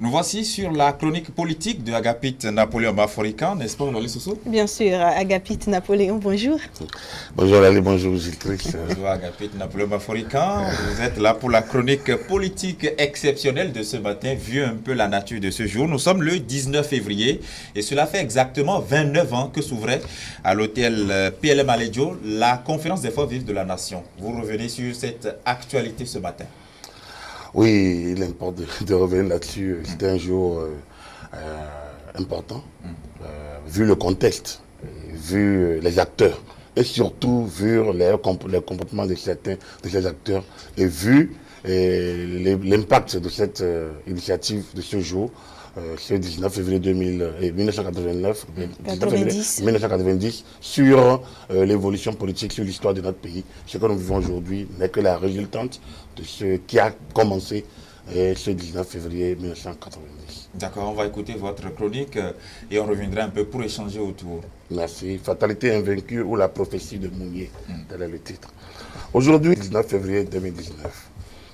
Nous voici sur la chronique politique de Agapit Napoléon Baforican, n'est-ce pas, Lali Soso? Bien sûr, Agapit Napoléon, bonjour. Bonjour Lali, bonjour Gilles. Bonjour Agapit Napoléon Baforican, vous êtes là pour la chronique politique exceptionnelle de ce matin, vu un peu la nature de ce jour. Nous sommes le 19 février et cela fait exactement 29 ans que s'ouvrait à l'hôtel PLM Aledjo la conférence des forces vives de la nation. Vous revenez sur cette actualité ce matin. Oui, il importe de revenir là-dessus. C'était un jour important, vu le contexte, vu les acteurs, et surtout vu les comportements de certains de ces acteurs, et vu l'impact de cette initiative de ce jour, ce 19 février 1990, sur l'évolution politique, sur l'histoire de notre pays. Ce que nous vivons aujourd'hui n'est que la résultante de ce qui a commencé ce 19 février 1990. D'accord, on va écouter votre chronique et on reviendra un peu pour échanger autour. Merci. Fatalité invaincue ou la prophétie de Mounier, tel est le titre. Aujourd'hui, 19 février 2019,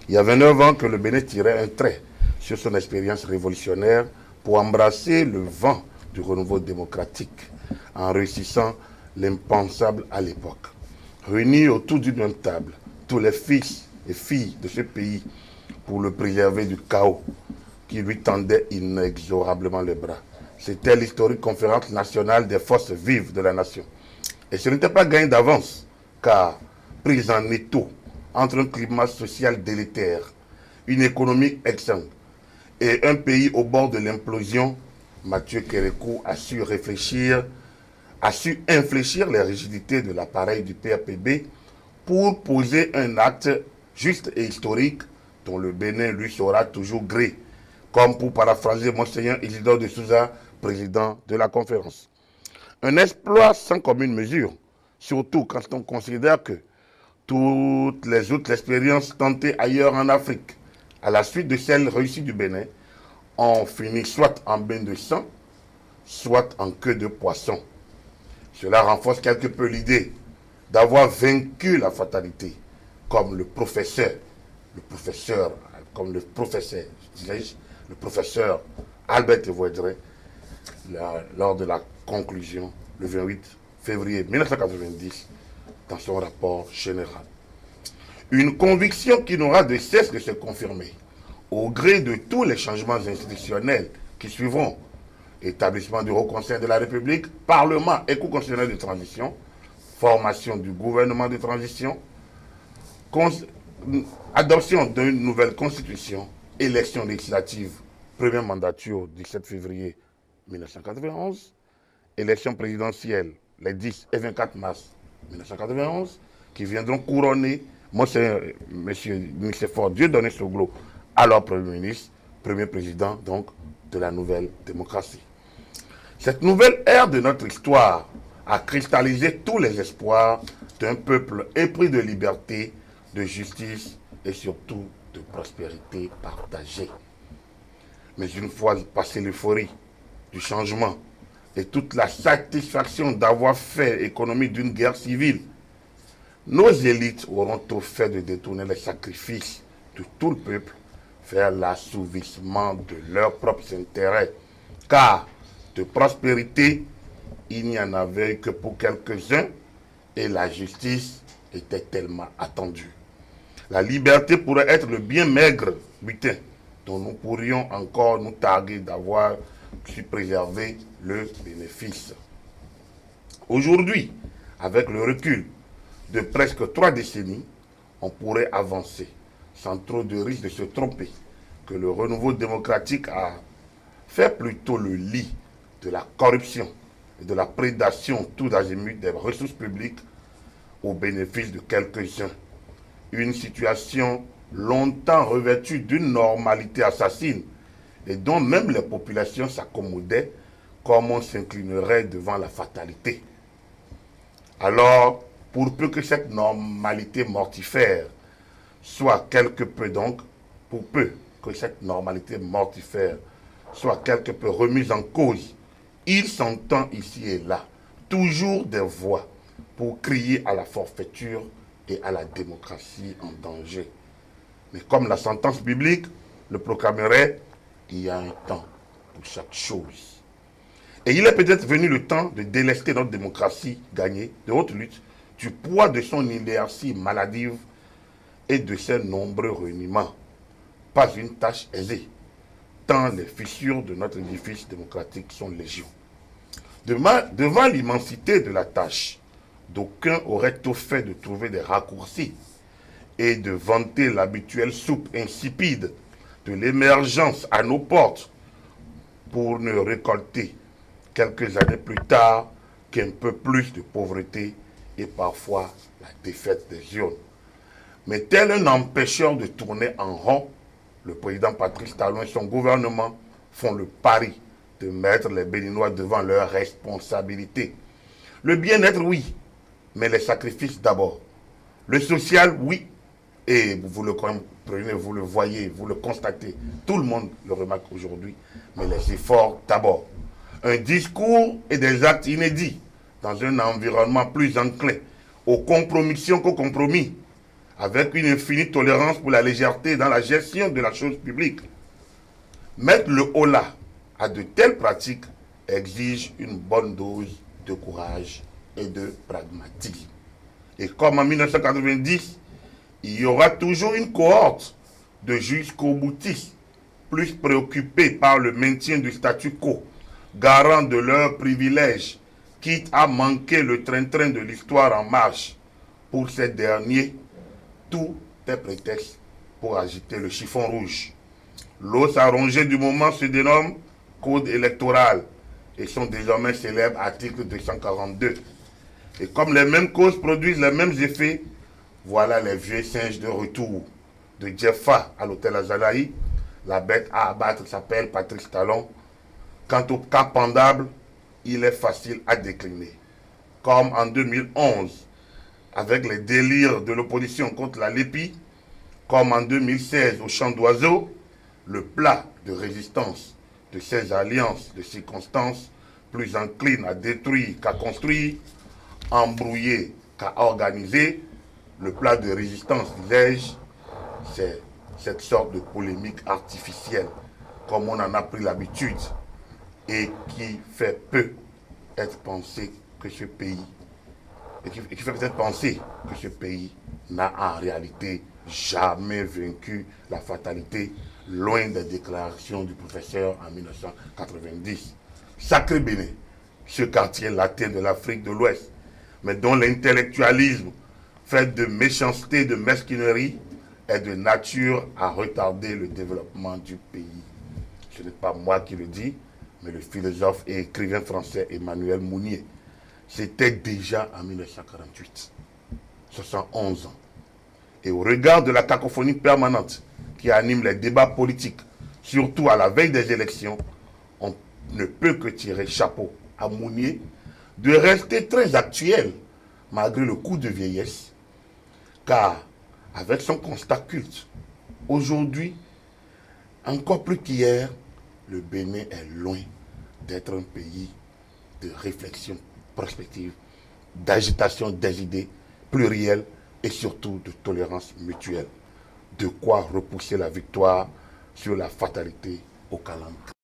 il y a 29 ans que le Bénin tirait un trait sur son expérience révolutionnaire pour embrasser le vent du renouveau démocratique en réussissant l'impensable à l'époque. Réunis autour d'une même table, tous les fils et filles de ce pays pour le préserver du chaos qui lui tendait inexorablement les bras. C'était l'historique conférence nationale des forces vives de la nation. Et ce n'était pas gagné d'avance, car prise en étau entre un climat social délétère, une économie exsangue et un pays au bord de l'implosion, Mathieu Kérékou a su infléchir les rigidités de l'appareil du PAPB pour poser un acte juste et historique dont le Bénin lui sera toujours gré, comme pour paraphraser Monseigneur Isidore de Souza, président de la conférence. Un exploit sans commune mesure, surtout quand on considère que toutes les autres expériences tentées ailleurs en Afrique, à la suite de celles réussies du Bénin, ont fini soit en bain de sang, soit en queue de poisson. Cela renforce quelque peu l'idée d'avoir vaincu la fatalité, comme le professeur Albert Evoidré, lors de la conclusion, le 28 février 1990, dans son rapport général. Une conviction qui n'aura de cesse de se confirmer au gré de tous les changements institutionnels qui suivront: établissement du Haut Conseil de la République, Parlement et Cour constitutionnelle de transition, formation du gouvernement de transition, adoption d'une nouvelle constitution, élection législative, première mandature 17 février 1991, élection présidentielle les 10 et 24 mars 1991, qui viendront couronner M. Nicéphore Dieudonné Soglo, alors Premier ministre, premier président donc de la nouvelle démocratie. Cette nouvelle ère de notre histoire a cristallisé tous les espoirs d'un peuple épris de liberté, de justice et surtout de prospérité partagée. Mais une fois passée l'euphorie du changement et toute la satisfaction d'avoir fait économie d'une guerre civile, nos élites auront tout fait de détourner les sacrifices de tout le peuple vers l'assouvissement de leurs propres intérêts. Car de prospérité, il n'y en avait que pour quelques-uns et la justice était tellement attendue. La liberté pourrait être le bien maigre butin dont nous pourrions encore nous targuer d'avoir su préserver le bénéfice. Aujourd'hui, avec le recul de presque 3 décennies, on pourrait avancer sans trop de risque de se tromper que le renouveau démocratique a fait plutôt le lit de la corruption et de la prédation tout azimut des ressources publiques au bénéfice de quelques-uns. Une situation longtemps revêtue d'une normalité assassine et dont même les populations s'accommodaient comme on s'inclinerait devant la fatalité. Alors, pour peu que cette normalité mortifère soit quelque peu donc, pour peu que cette normalité mortifère soit quelque peu remise en cause, il s'entend ici et là toujours des voix pour crier à la forfaiture et à la démocratie en danger. Mais comme la sentence biblique le proclamerait, il y a un temps pour chaque chose. Et il est peut-être venu le temps de délester notre démocratie gagnée de haute lutte du poids de son inertie maladive et de ses nombreux reniements. Pas une tâche aisée, tant les fissures de notre édifice démocratique sont légion. Devant l'immensité de la tâche, d'aucuns auraient tout fait de trouver des raccourcis et de vanter l'habituelle soupe insipide de l'émergence à nos portes pour ne récolter quelques années plus tard qu'un peu plus de pauvreté et parfois la défaite des urnes. Mais tel un empêcheur de tourner en rond, le président Patrice Talon et son gouvernement font le pari de mettre les Béninois devant leurs responsabilités. Le bien-être, oui, mais les sacrifices d'abord. Le social, oui, et vous le comprenez, vous le voyez, vous le constatez, tout le monde le remarque aujourd'hui, mais les efforts d'abord. Un discours et des actes inédits dans un environnement plus enclin aux compromissions qu'aux compromis, avec une infinie tolérance pour la légèreté dans la gestion de la chose publique. Mettre le holà à de telles pratiques exige une bonne dose de courage et de pragmatisme. Et comme en 1990, il y aura toujours une cohorte de jusqu'au boutistes plus préoccupés par le maintien du statu quo, garant de leurs privilèges, quitte à manquer le train-train de l'histoire en marche. Pour ces derniers, tout est prétexte pour agiter le chiffon rouge. L'os à ronger du moment se dénomme Code électoral et son désormais célèbre article 242. Et comme les mêmes causes produisent les mêmes effets, voilà les vieux singes de retour. De Jeffa à l'hôtel Azalaï, la bête à abattre s'appelle Patrice Talon. Quant au cas pendable, il est facile à décliner. Comme en 2011, avec les délires de l'opposition contre la LEPI, comme en 2016 au champ d'oiseaux, le plat de résistance de ces alliances de circonstances plus enclines à détruire qu'à construire, embrouiller qu'à organiser, le plat de résistance, disais-je, c'est cette sorte de polémique artificielle, comme on en a pris l'habitude, et qui fait peu être pensé que ce pays, et qui fait peut-être penser que ce pays n'a en réalité jamais vaincu la fatalité, loin des déclarations du professeur en 1990. Sacré Bénin, ce quartier latin de l'Afrique de l'Ouest, mais dont l'intellectualisme, fait de méchanceté, de mesquinerie, est de nature à retarder le développement du pays. Ce n'est pas moi qui le dis, mais le philosophe et écrivain français Emmanuel Mounier. C'était déjà en 1948, 71 ans. Et au regard de la cacophonie permanente qui anime les débats politiques, surtout à la veille des élections, on ne peut que tirer chapeau à Mounier de rester très actuel malgré le coup de vieillesse, car avec son constat culte, aujourd'hui, encore plus qu'hier, le Bénin est loin d'être un pays de réflexion prospective, d'agitation des idées plurielles et surtout de tolérance mutuelle. De quoi repousser la victoire sur la fatalité au calendrier.